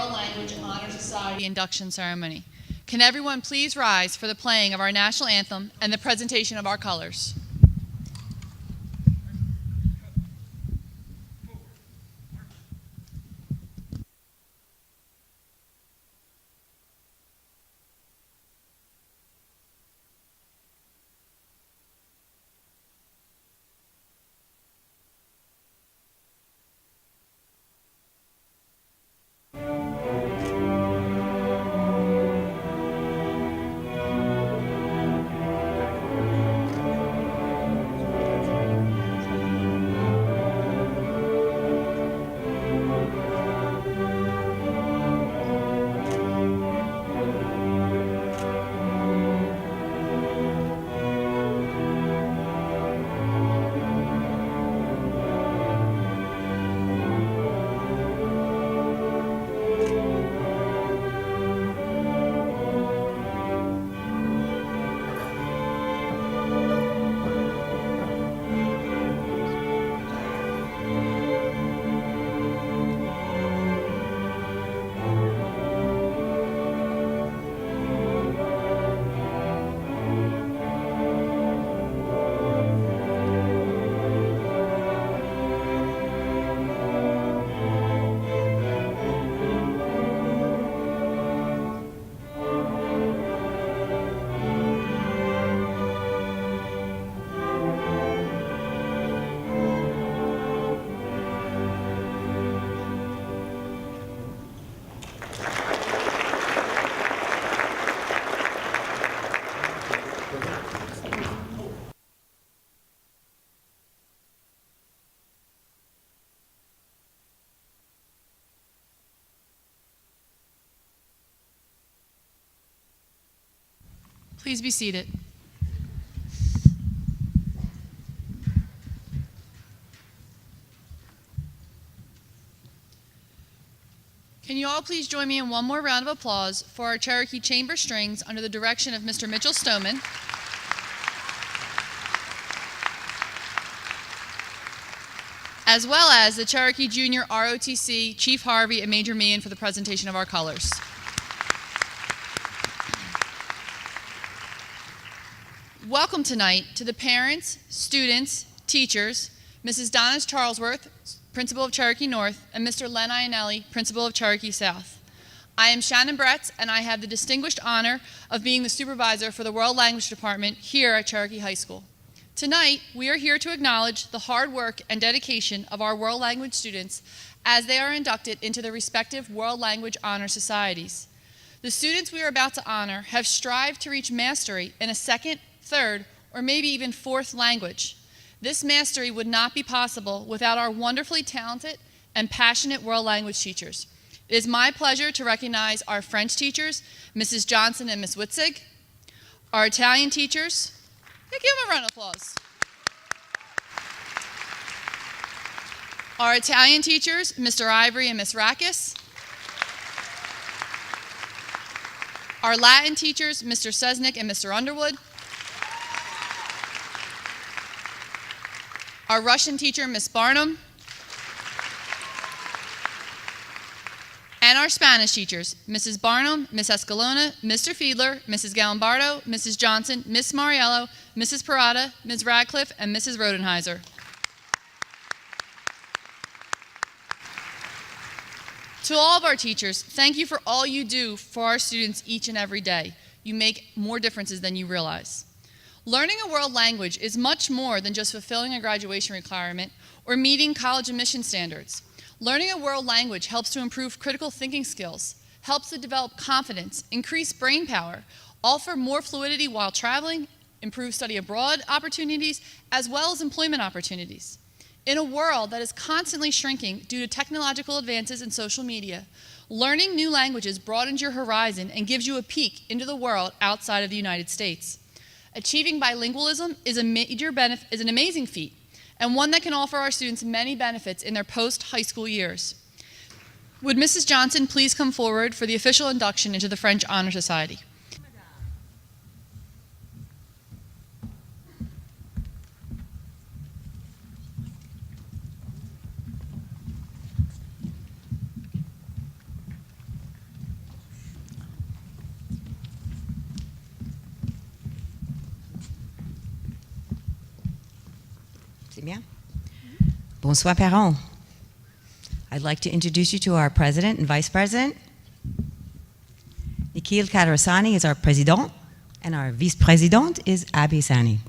World Language Honor Society induction ceremony. Can everyone please rise for the playing of our national anthem and the presentation of our colors? Please be seated. Can you all please join me in one more round of applause for our Cherokee Chamber Strings under the direction of Mr. Mitchell Stoneman, as well as the Cherokee Junior ROTC Chief Harvey and Major Meehan for the presentation of our colors. Welcome tonight to the parents, students, teachers, Mrs. Donna Charlesworth, Principal of Cherokee North, and Mr. Len Ionelli, Principal of Cherokee South. I am Shannon Bretz, and I have the distinguished honor of being the supervisor for the World Language Department here at Cherokee High School. Tonight, we are here to acknowledge the hard work and dedication of our World Language students as they are inducted into their respective World Language Honor Societies. The students we are about to honor have strived to reach mastery in a second, third, or maybe even fourth language. This mastery would not be possible without our wonderfully talented and passionate world language teachers. It is my pleasure to recognize our French teachers, Mrs. Johnson and Ms. Witzig, our Italian teachers. Give them a round of applause. Our Italian teachers, Mr. Ivory and Ms. Rakis. Our Latin teachers, Mr. Sesnick and Mr. Underwood. Our Russian teacher, Ms. Barnum. And our Spanish teachers, Mrs. Barnum, Ms. Escalona, Mr. Fiedler, Mrs. Galambardo, Mrs. Johnson, Ms. Mariello, Mrs. Parada, Ms. Radcliffe, and Mrs. Rodenheiser. To all of our teachers, thank you for all you do for our students each and every day. You make more differences than you realize. Learning a world language is much more than just fulfilling a graduation requirement or meeting college admission standards. Learning a world language helps to improve critical thinking skills, helps to develop confidence, increase brain power, offer more fluidity while traveling, improve study abroad opportunities, as well as employment opportunities. In a world that is constantly shrinking due to technological advances in social media, learning new languages broadens your horizon and gives you a peek into the world outside of the United States. Achieving bilingualism is an amazing feat, and one that can offer our students many benefits in their post-high school years. Would Mrs. Johnson please come forward for the official induction into the French Honor Society? C'est bien? Bonsoir, parents. I'd like to introduce you to our president and vice president. Nikhil Kadrasani is our president, and our vice-president is Abby Sani.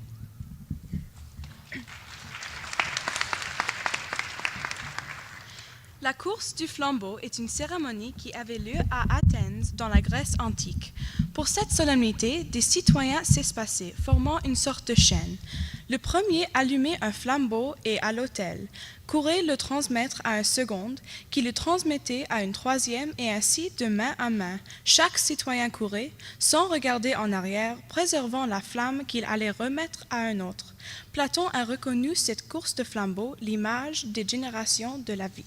La course du flambeau est une cérémonie qui avait lieu à Athènes dans la Grèce antique. Pour cette solennité, des citoyens s'espaçaient, formant une sorte de chaîne. Le premier allumait un flambeau et à l'autel, courait le transmettre à un second, qui le transmettait à une troisième et ainsi de main à main. Chaque citoyen courait, sans regarder en arrière, préservant la flamme qu'il allait remettre à un autre. Platon a reconnu cette course de flambeau l'image des générations de la vie.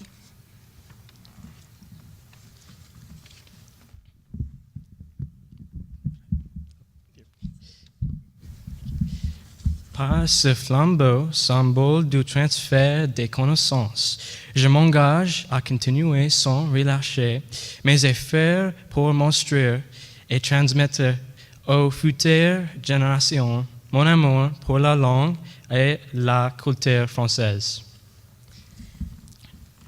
Par ce flambeau, symbole du transfert des connaissances, je m'engage à continuer sans relâcher mes efforts pour montrer et transmettre aux futures générations mon amour pour la langue et la culture française.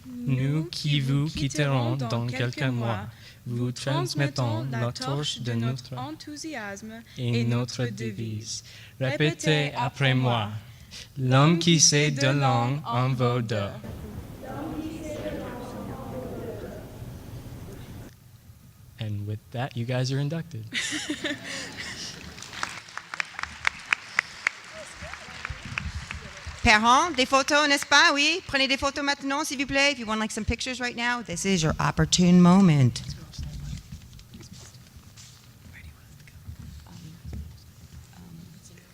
Nous qui vous quitterons dans quelques mois, vous transmettons la torche de notre enthousiasme et notre devise. Répétez après moi. L'homme qui sait de langue en vaut deux. And with that, you guys are inducted. Parents, des photos, n'est-ce pas? Oui, prenez des photos maintenant, s'il vous plaît. If you want like some pictures right now, this is your opportune moment.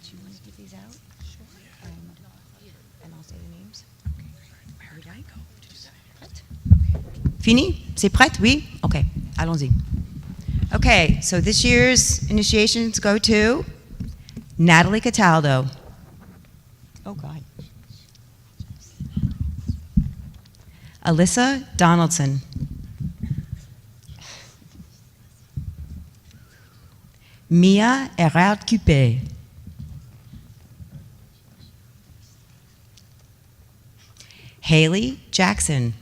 Do you want to get these out? Sure. And I'll say the names. Where would I go to do that? Fini? C'est prête? Oui? Okay, allons-y. Okay, so this year's initiations go to Natalie Cataldo. Oh, God. Alyssa Donaldson. Mia Erard-Coupé. Haley Jackson.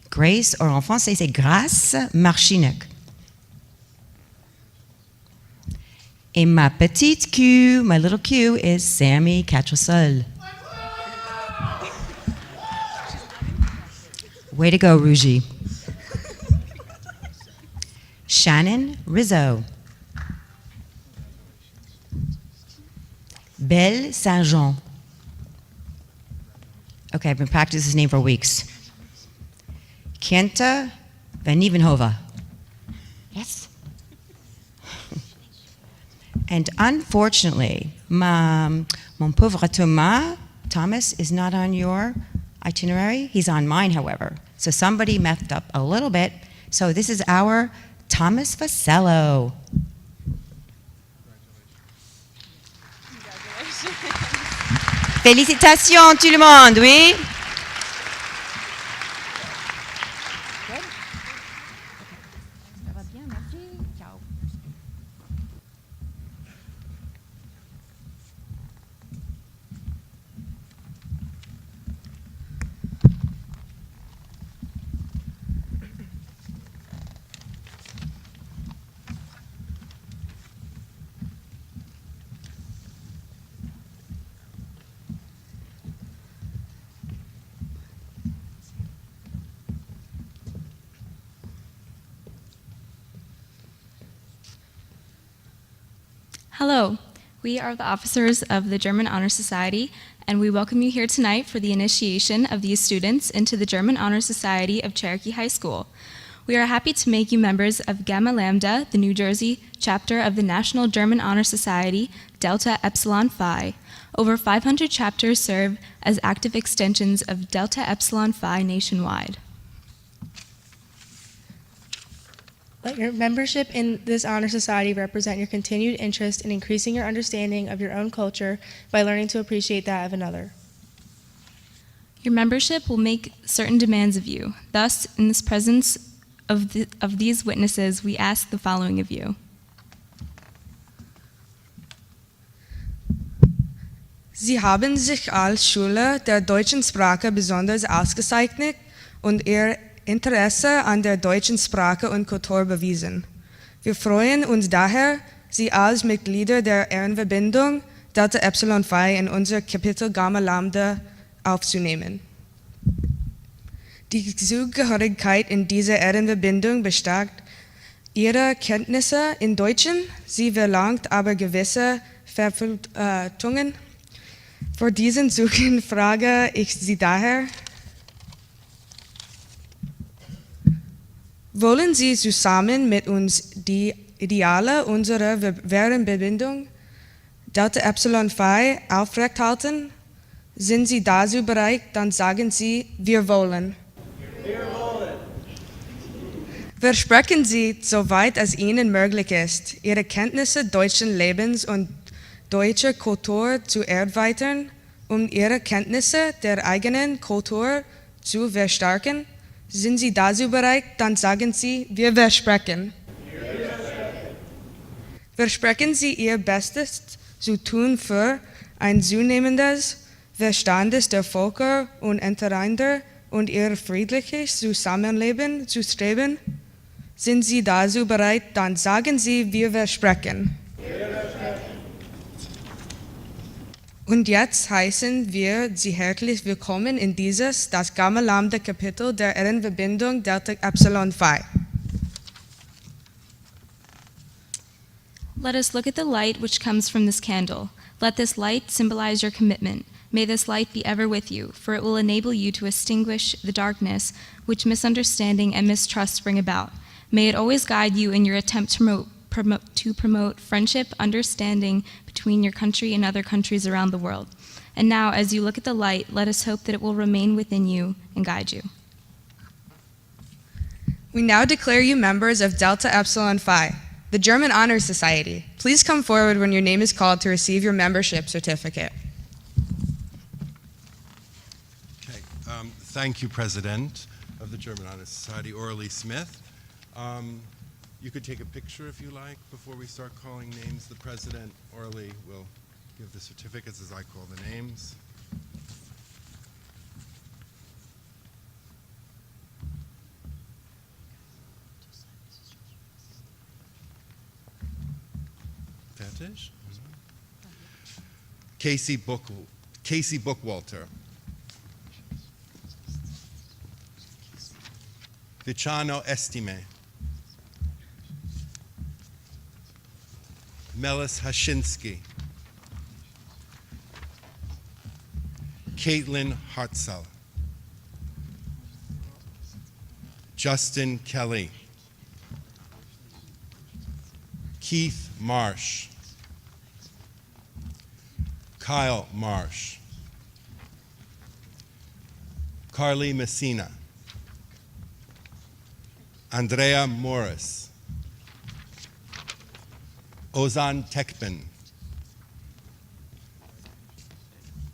Grace, or en français c'est Grace Marchinek. Et ma petite Q, my little Q, is Sammy Catrasol. Way to go, Rougie. Shannon Rizzo. Belle Saint-Jean. Okay, I've been practicing this name for weeks. Kenta Van Evenhova. Yes? And unfortunately, mon pauvre Thomas is not on your itinerary. He's on mine, however. So somebody messed up a little bit. So this is our Thomas Vasello. Félicitations tout le monde, oui? Hello, we are the officers of the German Honor Society, and we welcome you here tonight for the initiation of these students into the German Honor Society of Cherokee High School. We are happy to make you members of Gamma Lambda, the New Jersey chapter of the National German Honor Society, Delta Epsilon Phi. Over 500 chapters serve as active extensions of Delta Epsilon Phi nationwide. Let your membership in this honor society represent your continued interest in increasing your understanding of your own culture by learning to appreciate that of another. Your membership will make certain demands of you. Thus, in this presence of these witnesses, we ask the following of you. Sie haben sich als Schüler der deutschen Sprache besonders ausgezeichnet und ihr Interesse an der deutschen Sprache und Kultur bewiesen. Wir freuen uns daher, Sie als Mitglieder der Ehrenverbindung Delta Epsilon Phi in unser Kapitel Gamma Lambda aufzunehmen. Die Zugehörigkeit in dieser Ehrenverbindung bestärkt Ihre Kenntnisse in Deutschen, sie verlangt aber gewisse Verpflichtungen. Vor diesen Zügen frage ich Sie daher, wollen Sie zusammen mit uns die Ideale unserer Ehrenverbindung Delta Epsilon Phi aufrechthalten? Sind Sie dazu bereit, dann sagen Sie, wir wollen. Versprechen Sie, soweit es Ihnen möglich ist, Ihre Kenntnisse deutschen Lebens und deutscher Kultur zu erweitern, um Ihre Kenntnisse der eigenen Kultur zu verstärken? Sind Sie dazu bereit, dann sagen Sie, wir versprechen. Versprechen Sie Ihr Bestes zu tun für ein zunehmendes Verständnis der Völker untereinander und ihr friedliches Zusammenleben zu streben? Sind Sie dazu bereit, dann sagen Sie, wir versprechen. Und jetzt heißen wir Sie herzlich willkommen in dieses, das Gamma Lambda Kapitel der Ehrenverbindung Delta Epsilon Phi. Let us look at the light which comes from this candle. Let this light symbolize your commitment. May this light be ever with you, for it will enable you to extinguish the darkness which misunderstanding and mistrust bring about. May it always guide you in your attempt to promote friendship, understanding between your country and other countries around the world. And now, as you look at the light, let us hope that it will remain within you and guide you. We now declare you members of Delta Epsilon Phi, the German Honor Society. Please come forward when your name is called to receive your membership certificate. Okay, thank you, President of the German Honor Society, Orly Smith. You could take a picture if you like before we start calling names. The President, Orly, will give the certificates as I call the names. Fertig? Casey Bookwalter. Viciano Estime. Melis Hashinsky. Caitlin Hartzell. Justin Kelly. Keith Marsh. Kyle Marsh. Carly Messina. Andrea Morris. Ozan Tekben.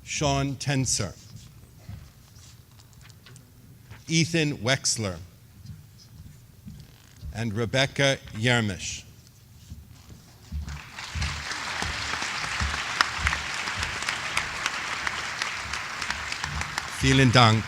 Sean Tenser. Ethan Wexler. And Rebecca Yermish. Vielen Dank.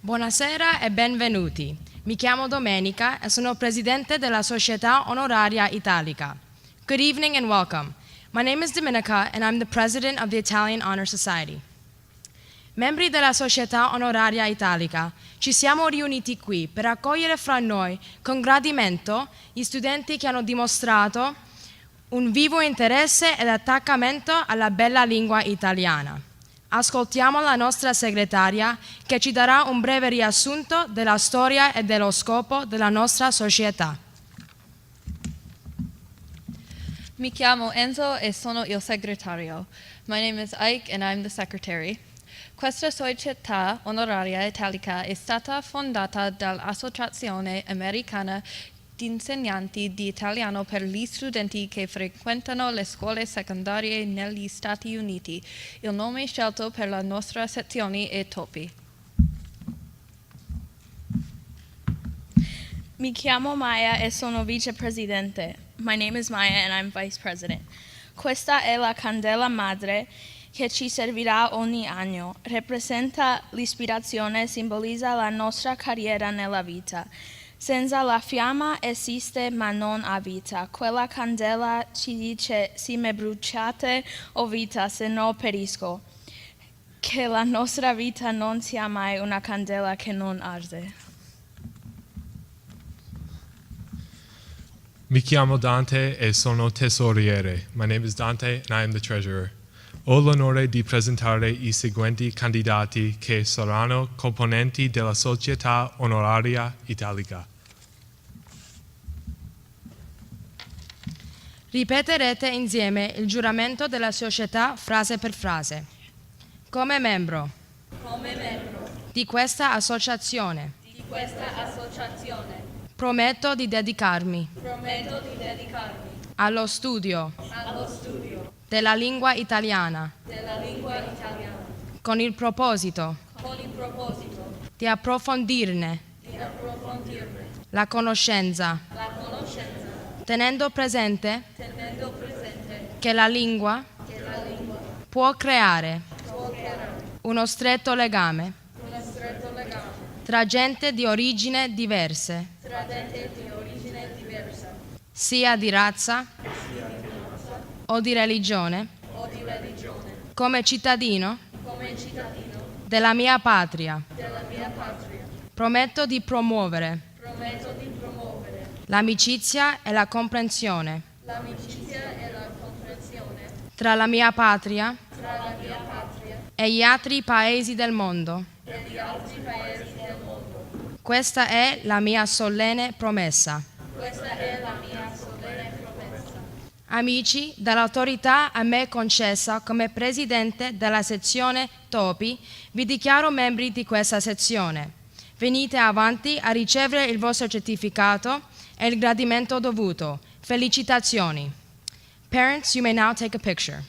Buonasera e benvenuti. Mi chiamo Domenica e sono presidente della Società Onoraria Italica. Good evening and welcome. My name is Domenica and I'm the president of the Italian Honor Society. Membri della Società Onoraria Italica, ci siamo riuniti qui per accogliere fra noi con gradimento gli studenti che hanno dimostrato un vivo interesse ed attaccamento alla bella lingua italiana. Ascoltiamo la nostra segretaria che ci darà un breve riassunto della storia e dello scopo della nostra società. Mi chiamo Enzo e sono il segretario. My name is Ike and I'm the secretary. Questa società onoraria italica è stata fondata dall'Associazione Americana di Insegnanti di Italiano per gli studenti che frequentano le scuole secondarie negli Stati Uniti. Il nome scelto per la nostra sezione è Topi. Mi chiamo Maya e sono vicepresidente. My name is Maya and I'm vice president. Questa è la candela madre che ci servirà ogni anno. Rappresenta l'ispirazione, simbolizza la nostra carriera nella vita. Senza la fiamma esiste ma non ha vita. Quella candela ci dice se mi bruciate ho vita, se no perisco. Che la nostra vita non sia mai una candela che non arde. Mi chiamo Dante e sono tesoriere. My name is Dante and I am the treasurer. Ho l'onore di presentare I seguenti candidati che saranno componenti della Società Onoraria Italica. Ripeterete insieme il giuramento della società frase per frase. Come membro di questa associazione, prometto di dedicarmi allo studio della lingua italiana con il proposito di approfondirne la conoscenza, tenendo presente che la lingua può creare uno stretto legame tra gente di origine diverse, sia di razza o di religione, come cittadino della mia patria. Prometto di promuovere l'amicizia e la comprensione tra la mia patria e gli altri paesi del mondo. Questa è la mia solenne promessa. Amici, dall'autorità a me concessa come presidente della sezione Topi, vi dichiaro membri di questa sezione. Venite avanti a ricevere il vostro certificato e il gradimento dovuto. Felicitazioni. Parents, you may now take a picture.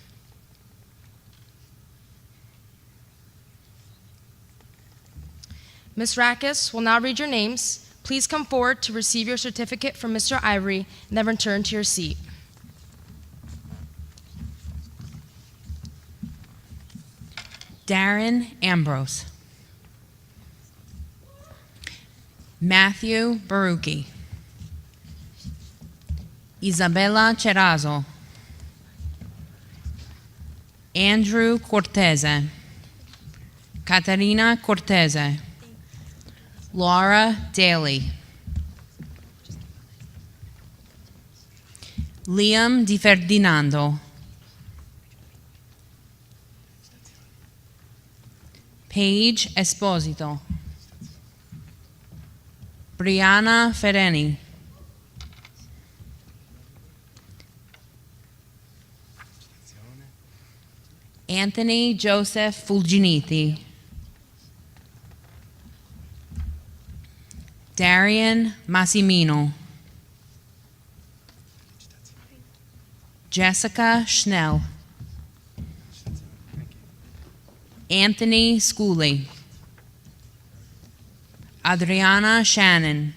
Ms. Rakis will now read your names. Please come forward to receive your certificate from Mr. Ivory and then return to your seat. Darren Ambrose. Matthew Barucchi. Isabella Cerazo. Andrew Cortese. Caterina Cortese. Laura Daly. Liam Di Ferdinando. Paige Esposito. Brianna Fereni. Anthony Joseph Fulginiti. Darian Massimino. Jessica Schnell. Anthony Schooley. Adriana Shannon.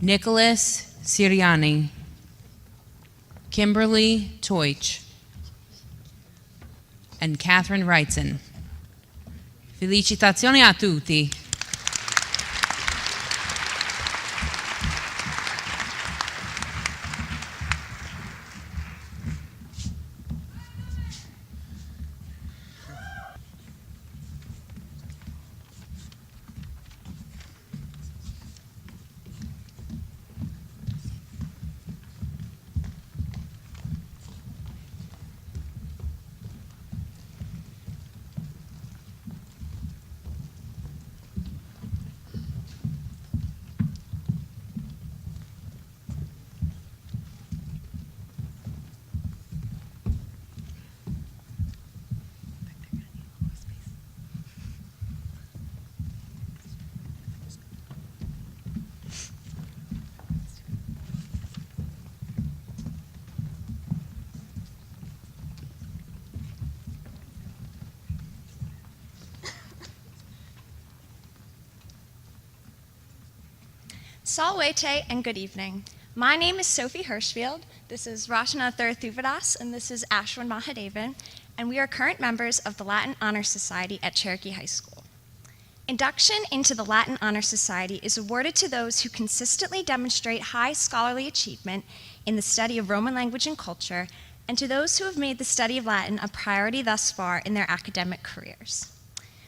Nicholas Siriani. Kimberly Teutsch. And Catherine Wrightson. Felicitazioni a tutti. Salwete and good evening. My name is Sophie Hirschfield. This is Rachana Thurthuvadas, and this is Ashwin Mahadevan, and we are current members of the Latin Honor Society at Cherokee High School. Induction into the Latin Honor Society is awarded to those who consistently demonstrate high scholarly achievement in the study of Roman language and culture, and to those who have made the study of Latin a priority thus far in their academic careers.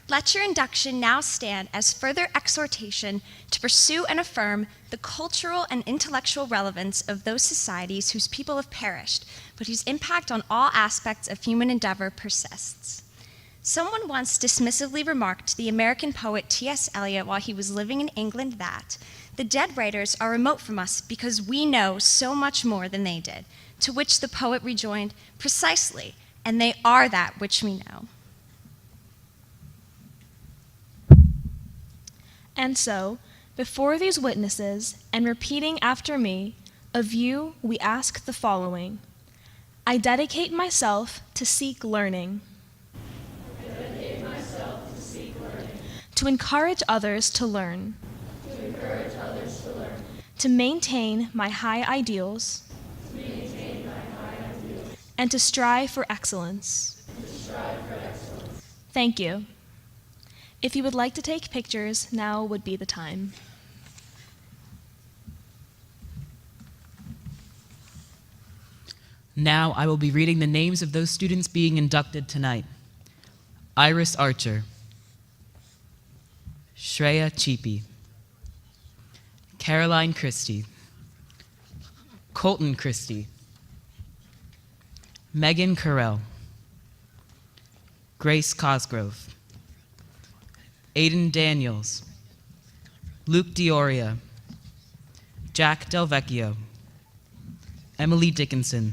Let your induction now stand as further exhortation to pursue and affirm the cultural and intellectual relevance of those societies whose people have perished, but whose impact on all aspects of human endeavor persists. Someone once dismissively remarked to the American poet T.S. Eliot while he was living in England that the dead writers are remote from us because we know so much more than they did, to which the poet rejoined, precisely, and they are that which we know. And so, before these witnesses, and repeating after me, of you we ask the following. I dedicate myself to seek learning. To encourage others to learn. To maintain my high ideals. And to strive for excellence. Thank you. If you would like to take pictures, now would be the time. Now I will be reading the names of those students being inducted tonight. Iris Archer, Shreya Cheapy, Caroline Christie, Colton Christie, Megan Carell, Grace Cosgrove, Aiden Daniels, Luke Dioria, Jack Delvecchio, Emily Dickinson,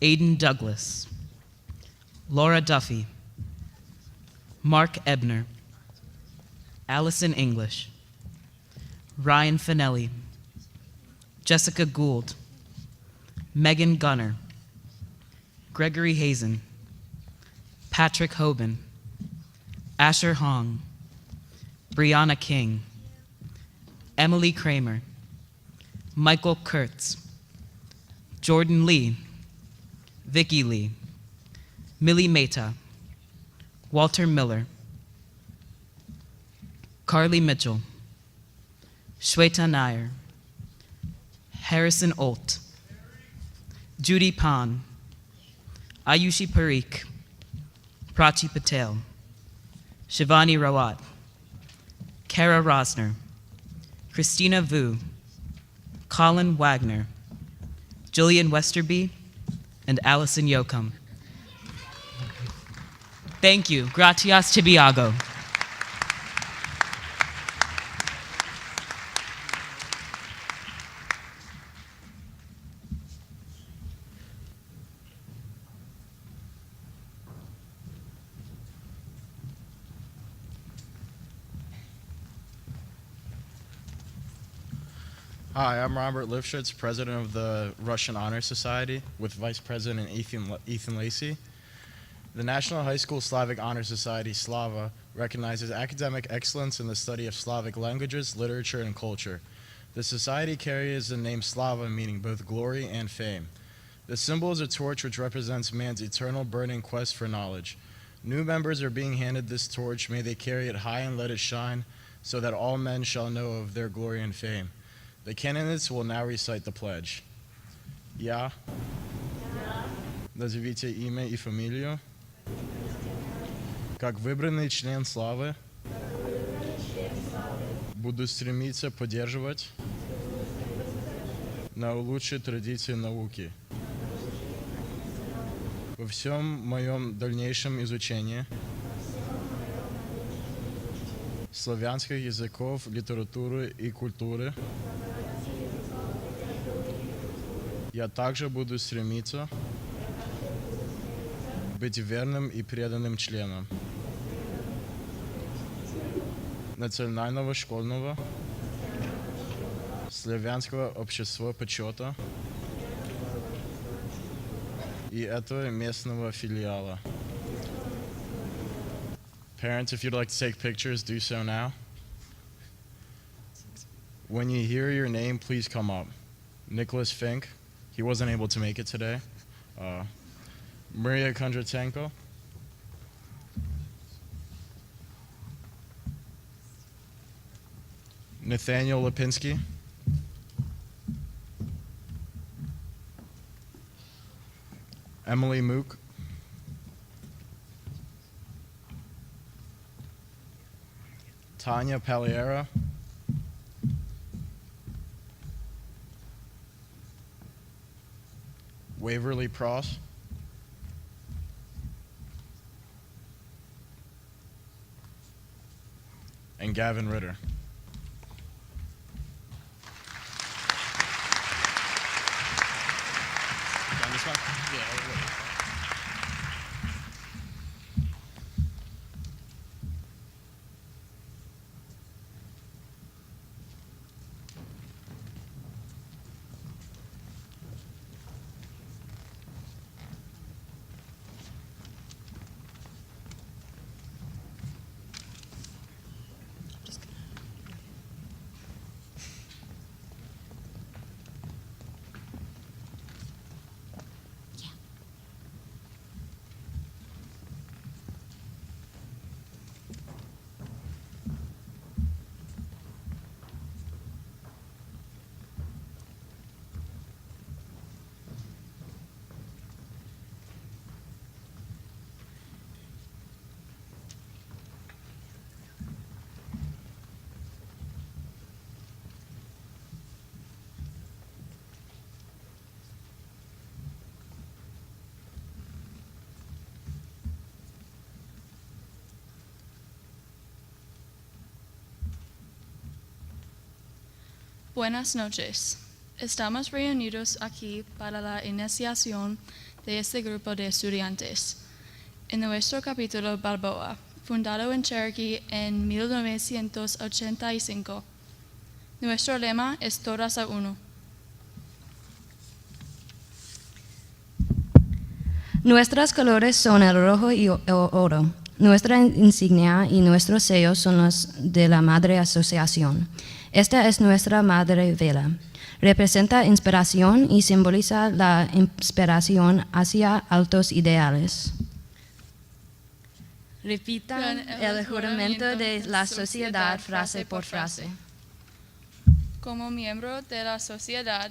Aiden Douglas, Laura Duffy, Mark Ebner, Allison English, Ryan Finelli, Jessica Gould, Megan Gunner, Gregory Hazen, Patrick Hoban, Asher Hong, Brianna King, Emily Kramer, Michael Kurtz, Jordan Lee, Vicky Lee, Millie Mehta, Walter Miller, Carly Mitchell, Shweta Nair, Harrison Olt, Judy Pan, Ayushi Parikh, Prachi Patel, Shivani Rawat, Kara Rosner, Christina Vu, Colin Wagner, Jillian Westerby, and Allison Yoakum. Thank you. Gratias Tibiago. Hi, I'm Robert Lifshitz, president of the Russian Honor Society, with Vice President Ethan Lacey. The National High School Slavic Honor Society, SLAVA, recognizes academic excellence in the study of Slavic languages, literature, and culture. The society carries the name Slava, meaning both glory and fame. The symbol is a torch which represents man's eternal burning quest for knowledge. New members are being handed this torch. May they carry it high and let it shine, so that all men shall know of their glory and fame. The candidates will now recite the pledge. Я. Назовите имя и фамилию. Как выбранный член славы. Буду стремиться поддерживать наилучшие традиции науки. Во всем моем дальнейшем изучении славянских языков, литературы и культуры я также буду стремиться быть верным и преданным членом Национального школьного славянского общества почета и этого местного филиала. Parents, if you'd like to take pictures, do so now. When you hear your name, please come up. Nicholas Fink, he wasn't able to make it today. Maria Kondratsenko. Nathaniel Lipinski. Emily Mook. Tanya Paliera. Waverly Pross. And Gavin Ritter. Down this one? Yeah, all the way. Buenas noches. Estamos reunidos aquí para la iniciación de este grupo de estudiantes. En nuestro capítulo Balboa, fundado en Cherokee en 1985. Nuestro lema es Todas a Uno. Nuestros colores son el rojo y oro. Nuestra insignia y nuestros sellos son los de la Madre Asociación. Esta es nuestra Madre Vela. Representa inspiración y simboliza la inspiración hacia altos ideales. Repitan el juramento de la sociedad frase por frase. Como miembro de la sociedad,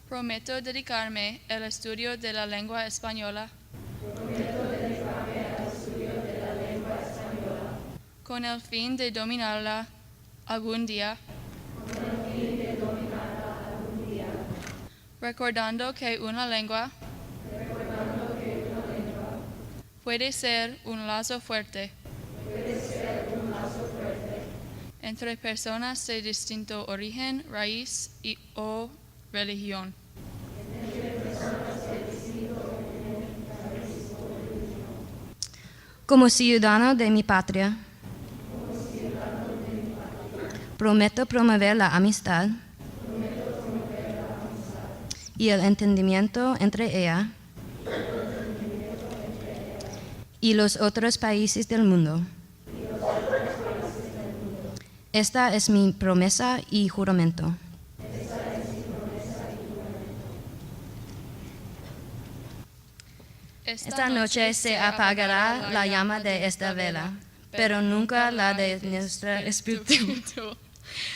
prometo dedicarme al estudio de la lengua española, con el fin de dominarla algún día, recordando que una lengua puede ser un lazo fuerte entre personas de distinto origen, raíz o religión. Como ciudadano de mi patria, prometo promover la amistad y el entendimiento entre ella y los otros países del mundo. Esta es mi promesa y juramento. Esta noche se apagará la llama de esta vela, pero nunca la de nuestro espíritu.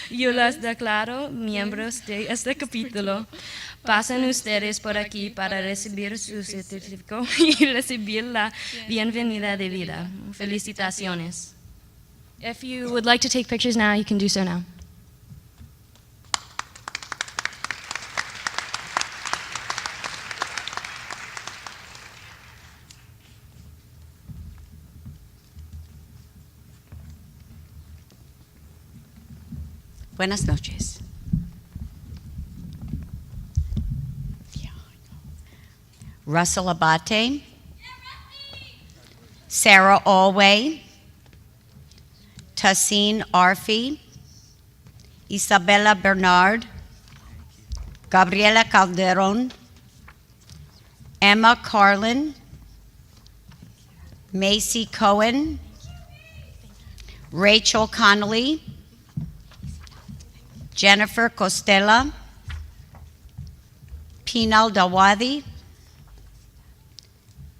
Yo las declaro miembros de este capítulo. Pasen ustedes por aquí para recibir su certificado y recibir la bienvenida de vida. Felicitaciones. If you would like to take pictures now, you can do so now. Buenas noches. Russell Abate, Sarah Alway, Tassine Arfi, Isabella Bernard, Gabriela Calderon, Emma Carlin, Macy Cohen, Rachel Connolly, Jennifer Costella, Pinal Dawadi,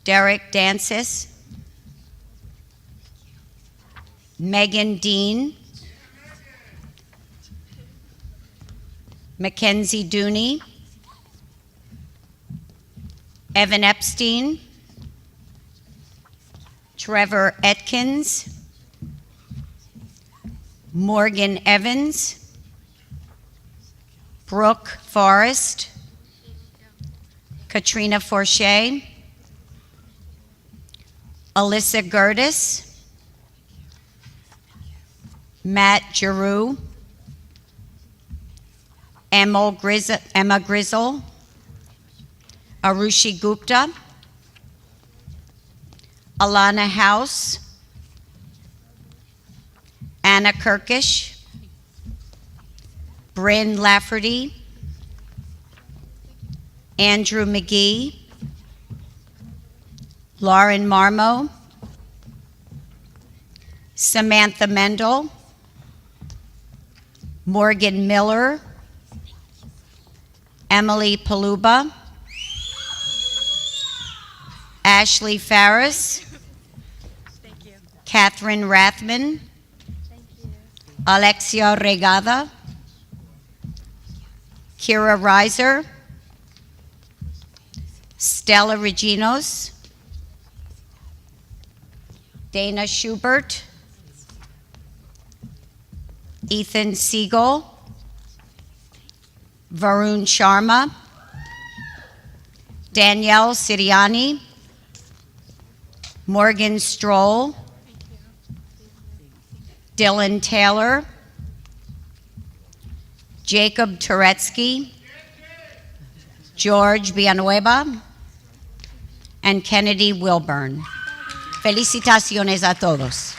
Derek Dancis, Megan Dean, Mackenzie Dooney, Evan Epstein, Trevor Atkins, Morgan Evans, Brooke Forrest, Katrina Forche, Alyssa Gertis, Matt Giroux, Emma Grizzle, Arushi Gupta, Alana House, Anna Kirkish, Bryn Lafferty, Andrew McGee, Lauren Marmo, Samantha Mendel, Morgan Miller, Emily Paluba, Ashley Farris, Catherine Rathman, Alexia Regada, Kira Reiser, Stella Reginos, Dana Schubert, Ethan Siegel, Varun Sharma, Danielle Siriani, Morgan Stroll, Dylan Taylor, Jacob Turetsky, George Villanueva, and Kennedy Wilburn. Felicitaciones a todos.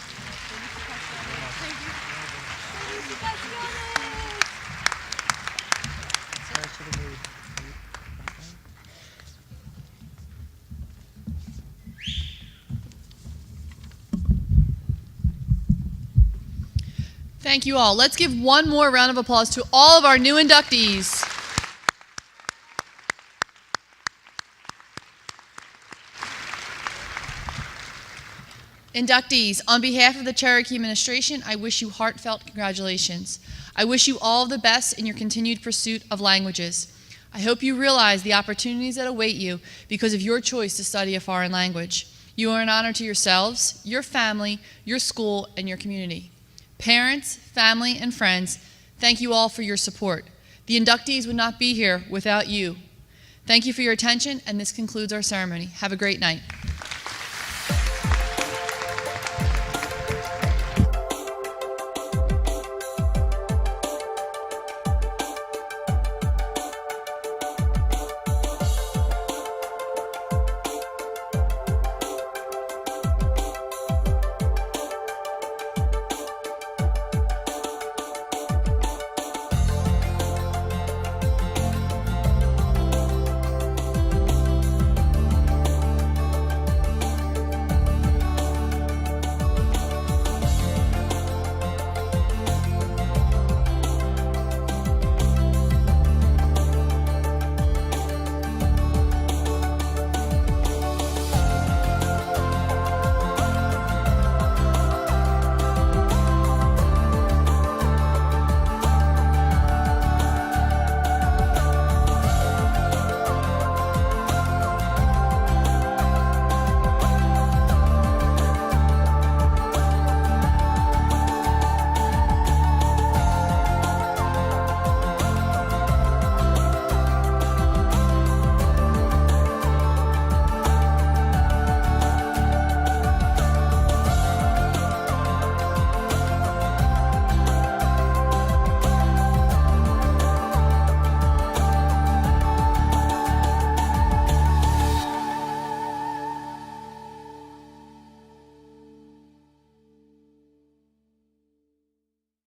Thank you all. Let's give one more round of applause to all of our new inductees. Inductees, on behalf of the Cherokee administration, I wish you heartfelt congratulations. I wish you all the best in your continued pursuit of languages. I hope you realize the opportunities that await you because of your choice to study a foreign language. You are an honor to yourselves, your family, your school, and your community. Parents, family, and friends, thank you all for your support. The inductees would not be here without you. Thank you for your attention, and this concludes our ceremony. Have a great night.